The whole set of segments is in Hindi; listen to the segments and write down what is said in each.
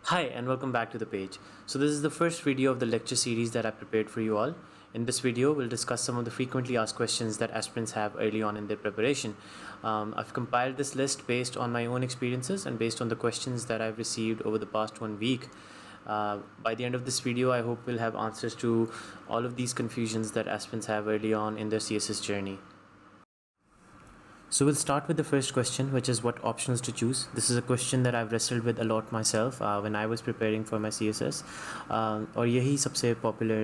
Hi and welcome back to the page. So this is the first video of the lecture series that I prepared for you all. In this video, we'll discuss some of the frequently asked questions that aspirants have early on in their preparation. I've compiled this list based on my own experiences and based on the questions that I've received over the past 1 week. By the end of this video, I hope we'll have answers to all of these confusions that aspirants have early on in their CSS journey. So we'll start with the first question, which is what optionals to choose. This is a question that I've wrestled with a lot myself when I was preparing for my CSS. और यही सबसे popular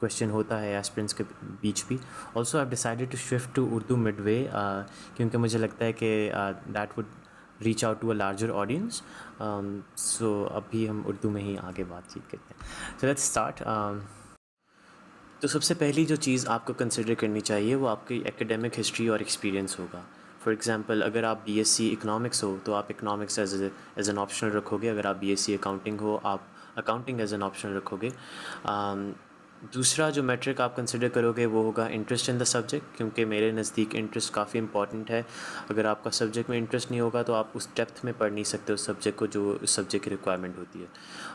question होता है एस्पिरेंट्स के बीच भी. Also I've decided to shift to Urdu midway क्योंकि मुझे लगता है कि that would reach out to a larger audience. So अभी हम उर्दू में ही आगे बातचीत करते हैं. So let's start. तो सबसे पहली जो चीज़ आपको कंसिडर करनी चाहिए वो आपकी एकेडमिक हिस्ट्री और एक्सपीरियंस होगा. फॉर एग्ज़ाम्पल अगर आप बीएससी इकोनॉमिक्स हो तो आप इकोनॉमिक्स एज एन ऑप्शनल रखोगे. अगर आप बीएससी अकाउंटिंग हो आप अकाउंटिंग एज एन ऑप्शनल रखोगे. दूसरा जो मेट्रिक आप कंसिडर करोगे वो होगा इंटरेस्ट इन द सब्जेक्ट, क्योंकि मेरे नज़दीक इंटरेस्ट काफ़ी इंपॉर्टेंट है. अगर आपका सब्जेक्ट में इंटरेस्ट नहीं होगा तो आप उस डेप्थ में पढ़ नहीं सकते उस सब्जेक्ट को जो उस सब्जेक्ट की रिक्वायरमेंट होती है.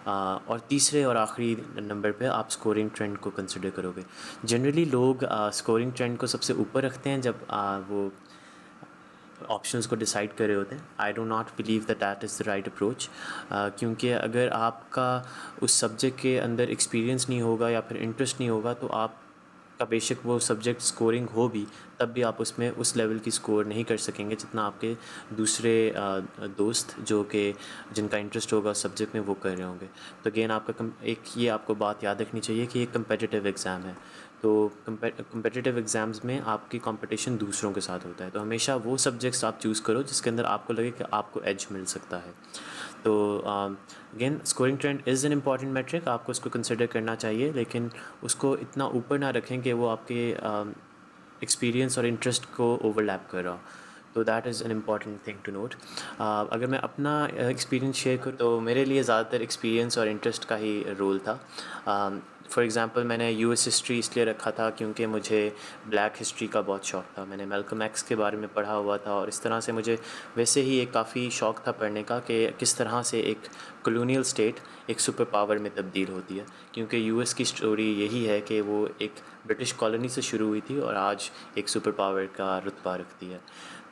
और तीसरे और आखिरी नंबर पे आप स्कोरिंग ट्रेंड को कंसिडर करोगे. जनरली लोग स्कोरिंग ट्रेंड को सबसे ऊपर रखते हैं जब वो ऑप्शंस को डिसाइड कर रहे होते हैं. I do not believe that that is the right approach, क्योंकि अगर आपका उस सब्जेक्ट के अंदर एक्सपीरियंस नहीं होगा या फिर इंटरेस्ट नहीं होगा तो आप का बेशक वो सब्जेक्ट स्कोरिंग हो भी तब भी आप उसमें उस लेवल की स्कोर नहीं कर सकेंगे जितना आपके दूसरे दोस्त जो कि जिनका इंटरेस्ट होगा उस सब्जेक्ट में वो कर रहे होंगे. तो अगेन आपका एक ये आपको बात याद रखनी चाहिए कि ये कम्पिटिटिव एग्ज़ाम है. तो कम्पिटिटिव एग्ज़ाम्स में आपकी कंपटीशन दूसरों के साथ होता है. तो हमेशा वो सब्जेक्ट्स आप चूज़ करो जिसके अंदर आपको लगे कि आपको एज मिल सकता है. तो again scoring trend is an important metric, आपको उसको कंसिडर करना चाहिए, लेकिन उसको इतना ऊपर ना रखें कि वो आपके एक्सपीरियंस और इंटरेस्ट को ओवरलैप कर रहा हो. तो that is an important thing to note. अगर मैं अपना एक्सपीरियंस शेयर करूँ तो मेरे लिए ज़्यादातर एक्सपीरियंस और इंटरेस्ट का ही रोल था. फॉर एग्ज़ाम्पल मैंने यूएस हिस्ट्री इसलिए रखा था क्योंकि मुझे ब्लैक हिस्ट्री का बहुत शौक़ था. मैंने मैल्कम एक्स के बारे में पढ़ा हुआ था और इस तरह से मुझे वैसे ही एक काफ़ी शौक़ था पढ़ने का कि किस तरह से एक कॉलोनियल स्टेट एक सुपर पावर में तब्दील होती है. क्योंकि यूएस की स्टोरी यही है कि वो एक ब्रिटिश कॉलोनी से शुरू हुई थी और आज एक सुपर पावर का रुतबा रखती है.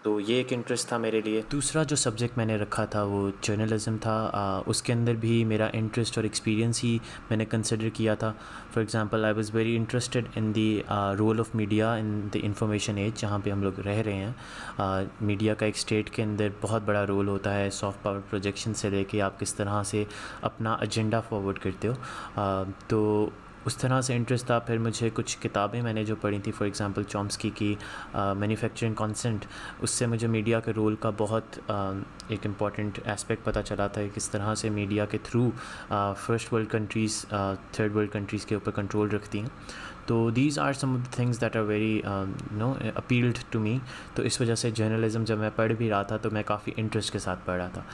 तो ये एक इंटरेस्ट था मेरे लिए. दूसरा जो सब्जेक्ट मैंने रखा था वो जर्नलिज़म था. उसके अंदर भी मेरा इंटरेस्ट और एक्सपीरियंस ही मैंने कंसिडर किया था. For example I was very interested in the role of media in the information age जहाँ पे हम लोग रह रहे हैं. मीडिया का एक स्टेट के अंदर बहुत बड़ा रोल होता है. सॉफ्ट पावर प्रोजेक्शन से लेके आप किस तरह से अपना एजेंडा फॉरवर्ड करते हो. तो उस तरह से इंटरेस्ट था. फिर मुझे कुछ किताबें मैंने जो पढ़ी थी, फॉर एग्ज़ाम्पल चॉम्स्की की मैन्युफैक्चरिंग कॉन्सेंट, उससे मुझे मीडिया के रोल का बहुत एक इम्पॉर्टेंट एस्पेक्ट पता चला था. किस तरह से मीडिया के through first world countries third world countries के ऊपर कंट्रोल रखती हैं. तो these are some of the things that are very appealed to me. तो इस वजह से जर्नलिज़म जब मैं पढ़ भी रहा था तो मैं काफ़ी इंटरेस्ट के साथ पढ़ रहा था.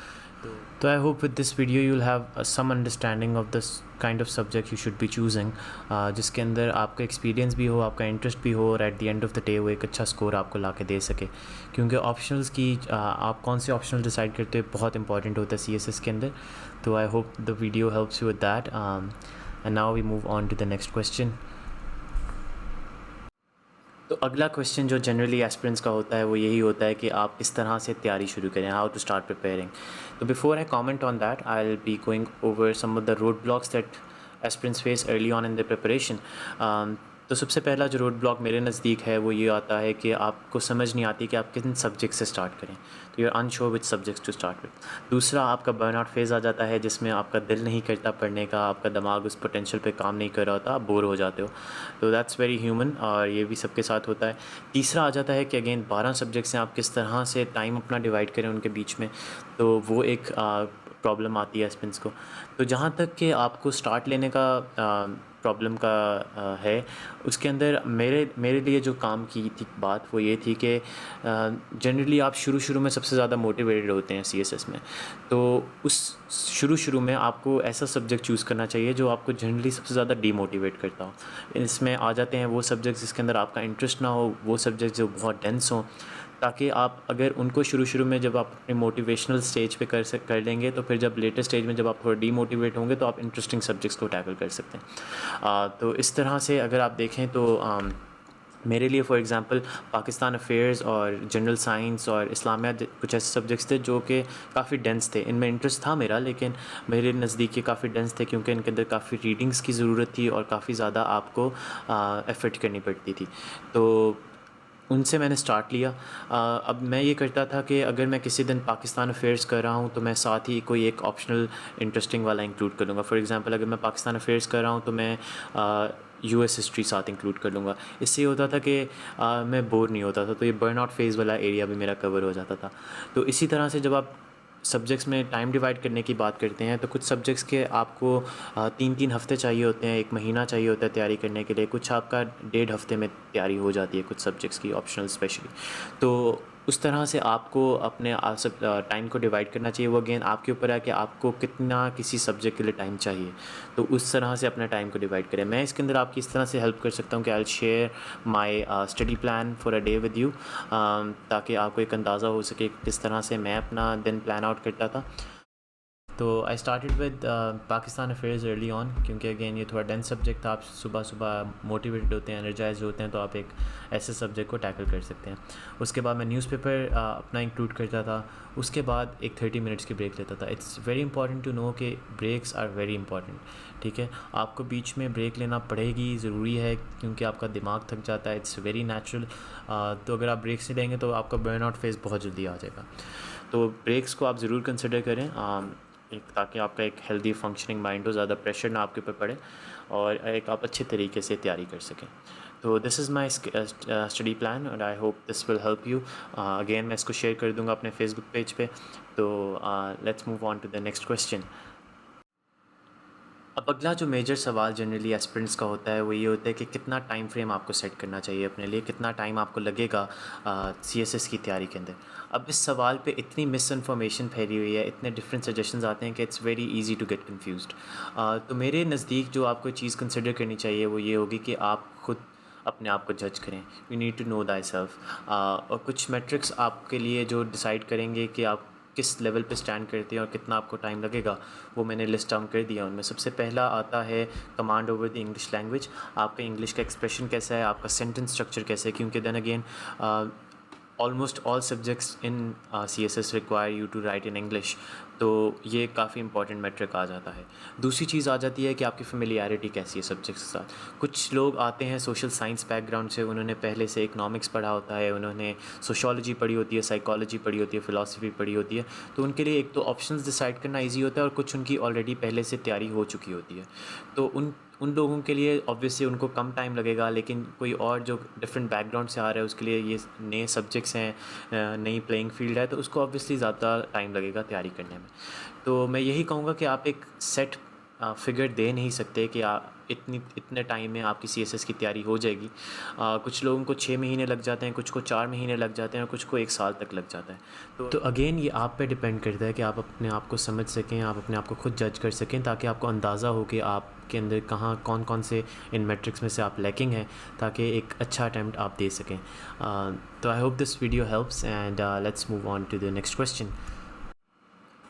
तो I hope with this video you will have some understanding of this kind of subject you should be choosing, जिसके अंदर आपका एक्सपीरियंस भी हो, आपका इंटरेस्ट भी हो और at the end of the day वो एक अच्छा स्कोर आपको ला के दे सके. क्योंकि ऑप्शनल्स की आप कौन से ऑप्शनल डिसाइड करते हो बहुत इंपॉर्टेंट होता है CSS के अंदर. तो I hope the video helps you with that. And now we move on to the next question. तो अगला क्वेश्चन जो जनरली एस्पिरेंट्स का होता है वो यही होता है कि आप किस तरह से तैयारी शुरू करें, हाउ टू स्टार्ट प्रिपेयरिंग. तो before I comment on that I will be going over some of the road blocks that aspirants face early on in the preparation. तो सबसे पहला जो रोड ब्लॉक मेरे नज़दीक है वो ये आता है कि आपको समझ नहीं आती कि आप किन सब्जेक्ट से स्टार्ट करें. तो you are unsure which subjects to start with. दूसरा आपका बर्नआउट फेज़ आ जाता है जिसमें आपका दिल नहीं करता पढ़ने का, आपका दिमाग उस पोटेंशियल पे काम नहीं कर रहा होता, आप बोर हो जाते हो. तो दैट्स वेरी ह्यूमन और ये भी सबके साथ होता है. तीसरा आ जाता है कि अगेन 12 सब्जेक्ट्स हैं, आप किस तरह से टाइम अपना डिवाइड करें उनके बीच में. तो वो एक प्रॉब्लम आती है एस्पिरेंट्स को. तो जहाँ तक कि आपको स्टार्ट लेने का प्रॉब्लम का है, उसके अंदर मेरे लिए जो काम की थी बात वो ये थी कि जनरली आप शुरू में सबसे ज़्यादा मोटिवेटेड होते हैं CSS में. तो उस शुरू में आपको ऐसा सब्जेक्ट चूज़ करना चाहिए जो आपको जनरली सबसे ज़्यादा डीमोटिवेट करता हो. इसमें आ जाते हैं वो सब्जेक्ट्स जिसके अंदर आपका इंटरेस्ट ना हो, वो सब्जेक्ट जो बहुत डेंस हों. ताकि आप अगर उनको शुरू में जब आप अपने मोटिवेशनल स्टेज पे कर लेंगे, तो फिर जब लेटर स्टेज में जब आप थोड़ा डीमोटिवेट होंगे तो आप इंटरेस्टिंग सब्जेक्ट्स को टैकल कर सकते हैं। तो इस तरह से अगर आप देखें तो मेरे लिए फ़ॉर एग्ज़ाम्पल पाकिस्तान अफेयर्स और जनरल साइंस और इस्लामियात कुछ ऐसे सब्जेक्ट्स थे जो कि काफ़ी डेंस थे। इनमें इंटरेस्ट था मेरा, लेकिन मेरे नज़दीक ये काफ़ी डेंस थे क्योंकि इनके अंदर काफ़ी रीडिंग्स की ज़रूरत थी और काफ़ी ज़्यादा आपको एफ़र्ट करनी पड़ती थी। तो उनसे मैंने स्टार्ट लिया। अब मैं ये करता था कि अगर मैं किसी दिन पाकिस्तान अफेयर्स कर रहा हूँ तो मैं साथ ही कोई एक ऑप्शनल इंटरेस्टिंग वाला इंक्लूड कर लूँगा। फॉर एग्ज़ाम्पल अगर मैं पाकिस्तान अफेयर्स कर रहा हूँ तो मैं यूएस हिस्ट्री साथ इंक्लूड कर लूँगा। इससे ये होता था कि मैं बोर नहीं होता था, तो ये बर्नआउट फेज़ वाला एरिया भी मेरा कवर हो जाता था। तो इसी तरह से जब आप सब्जेक्ट्स में टाइम डिवाइड करने की बात करते हैं तो कुछ सब्जेक्ट्स के आपको 3-3 हफ़्ते चाहिए होते हैं, 1 महीना चाहिए होता है तैयारी करने के लिए। कुछ आपका 1.5 हफ़्ते में तैयारी हो जाती है कुछ सब्जेक्ट्स की, ऑप्शनल स्पेशली। तो उस तरह से आपको अपने सब टाइम को डिवाइड करना चाहिए। वो अगेन आपके ऊपर है कि आपको कितना किसी सब्जेक्ट के लिए टाइम चाहिए, तो उस तरह से अपना टाइम को डिवाइड करें। मैं इसके अंदर आपकी इस तरह से हेल्प कर सकता हूँ कि I will share my study plan for a day with you, ताकि आपको एक अंदाज़ा हो सके किस तरह से मैं अपना दिन प्लान आउट करता था। तो I started with Pakistan affairs early on, क्योंकि अगेन ये थोड़ा डेंस सब्जेक्ट था। आप सुबह सुबह मोटिवेटेड होते हैं, एनर्जाइज होते हैं, तो आप एक ऐसे सब्जेक्ट को टैकल कर सकते हैं। उसके बाद मैं न्यूज़पेपर अपना इंक्लूड करता था। उसके बाद एक 30 मिनट्स की ब्रेक लेता था। It's very important to know कि ब्रेक्स आर वेरी इंपॉर्टेंट, ठीक है। आपको बीच में ब्रेक लेना पड़ेगी, ज़रूरी है, क्योंकि आपका दिमाग थक जाता है। It's very natural. तो अगर आप ब्रेक्स नहीं लेंगे तो आपका बर्नआउट फेज़ बहुत जल्दी आ जाएगा। तो ब्रेक्स को आप ज़रूर कंसिडर करें, एक ताकि आपका एक हेल्दी फंक्शनिंग माइंड हो, ज़्यादा प्रेशर ना आपके ऊपर पड़े और एक आप अच्छे तरीके से तैयारी कर सकें। तो this is my study plan और I hope this will help you. Again मैं इसको शेयर कर दूंगा अपने फेसबुक पेज पे। तो let's move on to the next question. अब अगला जो मेजर सवाल जनरली एस्पिरेंट्स का होता है वो ये होता है कि कितना टाइम फ्रेम आपको सेट करना चाहिए अपने लिए, कितना टाइम आपको लगेगा सीएसएस की तैयारी के अंदर। अब इस सवाल पे इतनी मिस इन्फॉर्मेशन फैली हुई है, इतने डिफरेंट सजेशंस आते हैं कि it's very easy to get confused. तो मेरे नज़दीक जो आपको चीज़ कंसिडर करनी चाहिए वो ये होगी कि आप खुद अपने आप को जज करें। You need to know thyself. और कुछ मेट्रिक्स आपके लिए जो डिसाइड करेंगे कि आप किस लेवल पे स्टैंड करते हैं और कितना आपको टाइम लगेगा, वो मैंने लिस्ट डाउन कर दिया। उनमें सबसे पहला आता है command over the English language. आपका इंग्लिश का एक्सप्रेशन कैसा है, आपका सेंटेंस स्ट्रक्चर कैसा है, क्योंकि then again almost all subjects in CSS require you to write in English. तो ये काफ़ी इंपॉर्टेंट मेट्रिक आ जाता है। दूसरी चीज़ आ जाती है कि आपकी फेमिलियरिटी कैसी है सब्जेक्ट्स के साथ। कुछ लोग आते हैं सोशल साइंस बैकग्राउंड से, उन्होंने पहले से इकनॉमिक्स पढ़ा होता है, उन्होंने सोशोलॉजी पढ़ी होती है, साइकोलॉजी पढ़ी होती है, फ़िलासफ़ी पढ़ी होती है। तो उनके लिए एक तो ऑप्शंस डिसाइड करना ईजी होता है और कुछ उनकी ऑलरेडी पहले से तैयारी हो चुकी होती है। तो उन लोगों के लिए ऑब्वियसली उनको कम टाइम लगेगा, लेकिन कोई और जो डिफरेंट बैकग्राउंड से आ रहा है उसके लिए ये नए सब्जेक्ट्स हैं, नई प्लेइंग फील्ड है, तो उसको ऑब्वियसली ज़्यादा टाइम लगेगा तैयारी करने में। तो मैं यही कहूँगा कि आप एक सेट फिगर दे नहीं सकते कि इतने टाइम में आपकी CSS की तैयारी हो जाएगी। कुछ लोगों को 6 महीने लग जाते हैं, कुछ को 4 महीने लग जाते हैं और कुछ को 1 साल तक लग जाता है। तो अगेन ये आप पे डिपेंड करता है कि आप अपने आप को समझ सकें, आप अपने आप को खुद जज कर सकें, ताकि आपको अंदाज़ा हो कि आपके अंदर कहाँ कौन कौन से इन मेट्रिक्स में से आप लैकिंग हैं, ताकि एक अच्छा अटैम्प्ट आप दे सकें। तो I hope this video helps and let's move on to the next question.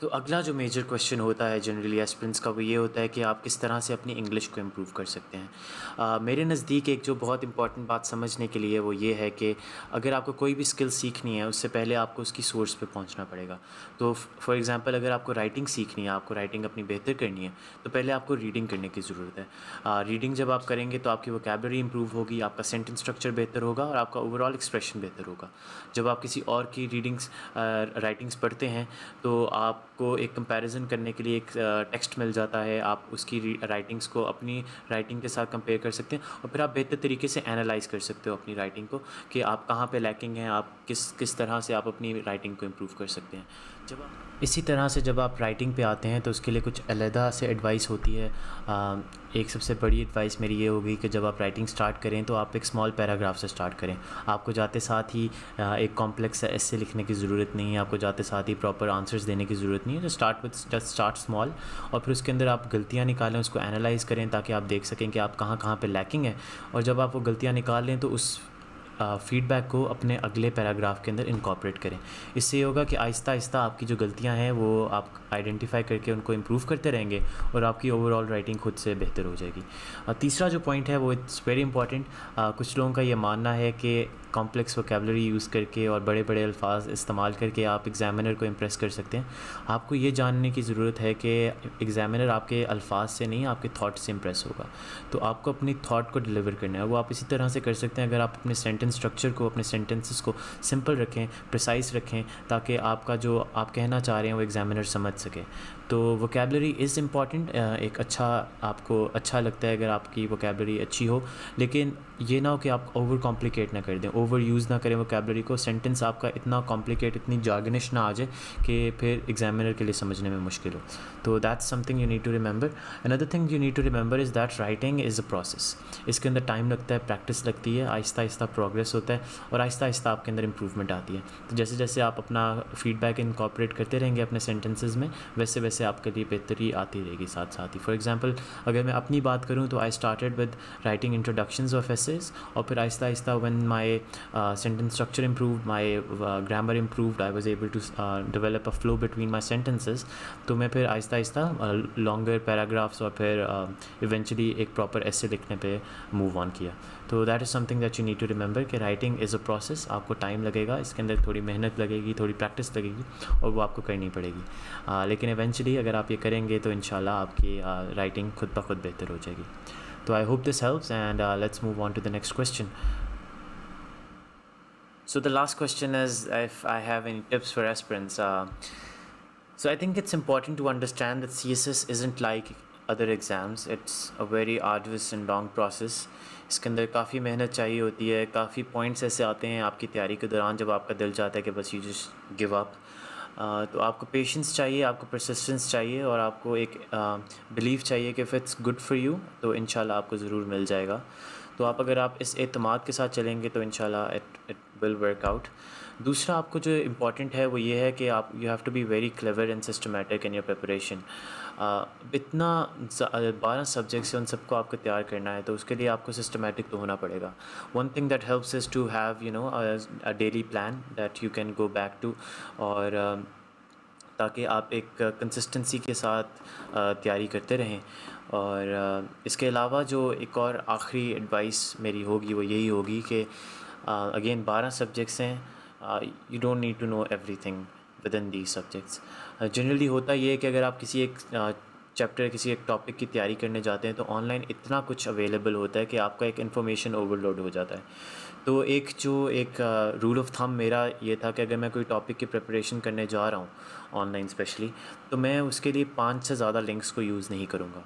तो अगला जो मेजर क्वेश्चन होता है जनरली एस्पिरेंट्स का वो ये होता है कि आप किस तरह से अपनी इंग्लिश को इम्प्रूव कर सकते हैं। मेरे नज़दीक एक जो बहुत इंपॉर्टेंट बात समझने के लिए वो ये है कि अगर आपको कोई भी स्किल सीखनी है उससे पहले आपको उसकी सोर्स पे पहुंचना पड़ेगा। तो फॉर एग्जांपल अगर आपको राइटिंग सीखनी है, आपको राइटिंग अपनी बेहतर करनी है, तो पहले आपको रीडिंग करने की ज़रूरत है। रीडिंग जब आप करेंगे तो आपकी वोकैबुलरी इंप्रूव होगी, आपका सेंटेंस स्ट्रक्चर बेहतर होगा और आपका ओवरऑल एक्सप्रेशन बेहतर होगा। जब आप किसी और की राइटिंग्स पढ़ते हैं तो आपको एक कंपैरिजन करने के लिए एक टेक्स्ट मिल जाता है, आप उसकी राइटिंग्स को अपनी राइटिंग के साथ कंपेयर कर सकते हैं और फिर आप बेहतर तरीके से एनालाइज कर सकते हो अपनी राइटिंग को कि आप कहाँ पे लैकिंग हैं, आप किस तरह से आप अपनी राइटिंग को इम्प्रूव कर सकते हैं। इसी तरह से जब आप राइटिंग पे आते हैं तो उसके लिए कुछ अलहदा से एडवाइस होती है। एक सबसे बड़ी एडवाइस मेरी ये होगी कि जब आप राइटिंग स्टार्ट करें तो आप एक स्मॉल पैराग्राफ से स्टार्ट करें। आपको जाते साथ ही एक कॉम्प्लेक्स एस्से लिखने की ज़रूरत नहीं है, आपको जाते साथ ही प्रॉपर आंसर्स देने की ज़रूरत नहीं है। जस्ट स्टार्ट स्मॉल और फिर उसके अंदर आप गलतियाँ निकालें, उसको एनालाइज़ करें ताकि आप देख सकें कि आप कहाँ कहाँ पे लैकिंग है। और जब आप वो गलतियाँ निकाल लें तो फीडबैक को अपने अगले पैराग्राफ के अंदर इनकॉर्पोरेट करें। इससे ये होगा कि आहिस्ता आहिस्ता आपकी जो गलतियाँ हैं वो आप आइडेंटिफाई करके उनको इम्प्रूव करते रहेंगे और आपकी ओवरऑल राइटिंग खुद से बेहतर हो जाएगी। तीसरा जो पॉइंट है वो इट्स वेरी इंपॉर्टेंट। कुछ लोगों का ये मानना है कि कॉम्प्लेक्स वोकेबलरी यूज़ करके और बड़े बड़े अल्फाज इस्तेमाल करके आप एग्ज़ामिनर को इम्प्रेस कर सकते हैं। आपको ये जानने की ज़रूरत है कि एग्ज़ामिनर आपके अल्फाज से नहीं, आपके थॉट से इम्प्रेस होगा। तो आपको अपनी थॉट को डिलीवर करना है। वो आप इसी तरह से कर सकते हैं अगर आप अपने सेंटेंस स्ट्रक्चर को, अपने सेंटेंसेस को सिंपल रखें, प्रिसाइज रखें, ताकि आपका जो आप कहना चाह रहे हैं वो एग्ज़ामिनर समझ सके। तो वोकेबलरी इज़ इम्पॉर्टेंट। एक अच्छा, आपको अच्छा लगता है अगर आपकी वोकेबलरी अच्छी हो, लेकिन ये ना हो कि आप ओवर कॉम्प्लिकेट ना कर दें, ओवर यूज़ ना करें वोकेबलरी को। सेंटेंस आपका इतना कॉम्प्लिकेट, इतनी जार्गनिश ना आ जाए कि फिर एग्जामिनर के लिए समझने में मुश्किल हो। तो that's something you need to remember. Another thing you need to remember is that writing is a process. इसके अंदर टाइम लगता है, प्रैक्टिस लगती है, आहिस्ता आहिस्ता प्रोग्रेस होता है और आहिस्ता आहिस्ता आपके अंदर इंप्रूवमेंट आती है। तो जैसे जैसे आप अपना फीडबैक इनकॉर्पोरेट करते रहेंगे अपने सेंटेंसेस में, वैसे वैसे आपके लिए बेहतरी आती रहेगी साथ साथ ही। फॉर एग्जांपल अगर मैं अपनी बात करूँ तो I started with writing introductions of essays, और फिर आहिस्ता आहिस्ता when my sentence structure improved, my grammar improved, I was able to develop a flow between my sentences. तो मैं फिर आहिस्ता आहिस्ता लॉन्गर पैराग्राफ्स और फिर इवेंचुअली एक प्रॉपर एसे लिखने पे मूव ऑन किया। तो that is something that you need to remember कि राइटिंग इज़ अ प्रोसेस। आपको टाइम लगेगा, इसके अंदर थोड़ी मेहनत लगेगी, थोड़ी प्रैक्टिस लगेगी और वो आपको करनी पड़ेगी। लेकिन इवेंचुअली अगर आप ये करेंगे तो इंशाल्लाह आपकी राइटिंग खुद ब खुद बेहतर हो जाएगी। So I hope this helps, and let's move on to the next question. So the last question is if I have any tips for aspirants. So I think it's important to understand that CSS isn't like other exams. It's a very arduous and long process. इसके अंदर काफ़ी मेहनत चाहिए होती है, काफ़ी पॉइंट्स ऐसे आते हैं आपकी तैयारी के दौरान जब आपका दिल चाहता है कि बस यू जस्ट गिव अप। तो आपको पेशेंस चाहिए, आपको परसिस्टेंस चाहिए और आपको एक बिलीव चाहिए कि if it's good for you तो इंशाल्लाह आपको ज़रूर मिल जाएगा। तो अगर आप इस एतमाद के साथ चलेंगे तो इंशाल्लाह इट विल वर्क आउट। दूसरा आपको जो इम्पॉर्टेंट है वो ये है कि आप you have to be very clever and systematic in your preparation. इतना 12 सब्जेक्ट्स हैं, उन सबको आपको तैयार करना है तो उसके लिए आपको सिस्टमेटिक तो होना पड़ेगा। One thing that helps is to have a daily plan that you can go back to, और ताकि आप एक कंसिस्टेंसी के साथ तैयारी करते रहें। और इसके अलावा जो एक और आखिरी एडवाइस मेरी होगी वो यही होगी कि अगेन 12 सब्जेक्ट्स हैं, you don't need to know everything within these subjects. Generally होता ये है कि अगर आप किसी एक चैप्टर, किसी एक टॉपिक की तैयारी करने जाते हैं तो ऑनलाइन इतना कुछ अवेलेबल होता है कि आपका एक इन्फॉर्मेशन ओवरलोड हो जाता है। तो एक रूल ऑफ थंब मेरा ये था कि अगर मैं कोई टॉपिक की प्रिपरेशन करने जा रहा हूँ ऑनलाइन स्पेशली, तो मैं उसके लिए 5 से ज़्यादा लिंक्स को यूज़ नहीं करूँगा।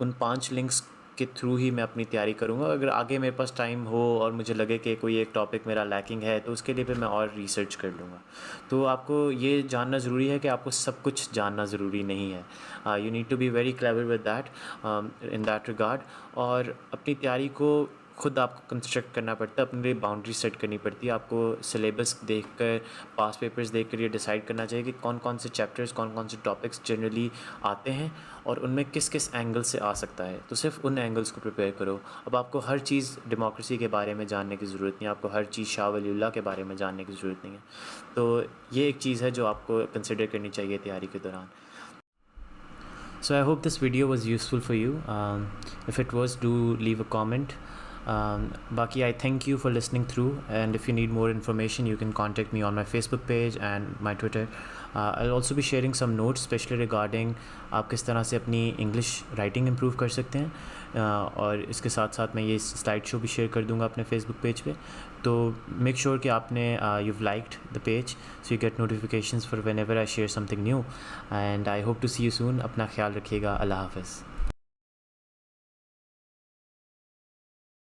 उन 5 लिंक्स के थ्रू ही मैं अपनी तैयारी करूँगा। अगर आगे मेरे पास टाइम हो और मुझे लगे कि कोई एक टॉपिक मेरा लैकिंग है तो उसके लिए फिर मैं और रिसर्च कर लूँगा। तो आपको ये जानना ज़रूरी है कि आपको सब कुछ जानना ज़रूरी नहीं है। You need to be very clever with that in that regard. और अपनी तैयारी को खुद आपको कंस्ट्रक्ट करना पड़ता है, अपने लिए बाउंड्री सेट करनी पड़ती है। आपको सिलेबस देखकर, पास पेपर्स देखकर ये डिसाइड करना चाहिए कि कौन कौन से चैप्टर्स, कौन कौन से टॉपिक्स जनरली आते हैं और उनमें किस किस एंगल से आ सकता है। तो सिर्फ उन एंगल्स को प्रिपेयर करो। अब आपको हर चीज़ डेमोक्रेसी के बारे में जानने की ज़रूरत नहीं है, आपको हर चीज़ शाह वलीउल्लाह के बारे में जानने की ज़रूरत नहीं है। तो ये एक चीज़ है जो आपको कंसिडर करनी चाहिए तैयारी के दौरान। So I hope this video was useful for you. If it was, do leave a comment. Baki, I thank you for listening through, and if you need more information you can contact me on my Facebook page and my Twitter. I'll also be sharing some notes especially regarding आप किस तरह से अपनी इंग्लिश राइटिंग इम्प्रूव कर सकते हैं, और इसके साथ साथ मैं ये स्लाइड शो भी शेयर कर दूंगा अपने फेसबुक पेज पे। तो मेक श्योर कि आपने you've liked the page so you get notifications for whenever I share something new, and I hope to see you soon. अपना ख्याल रखिएगा। अल्लाह हाफ़िज़।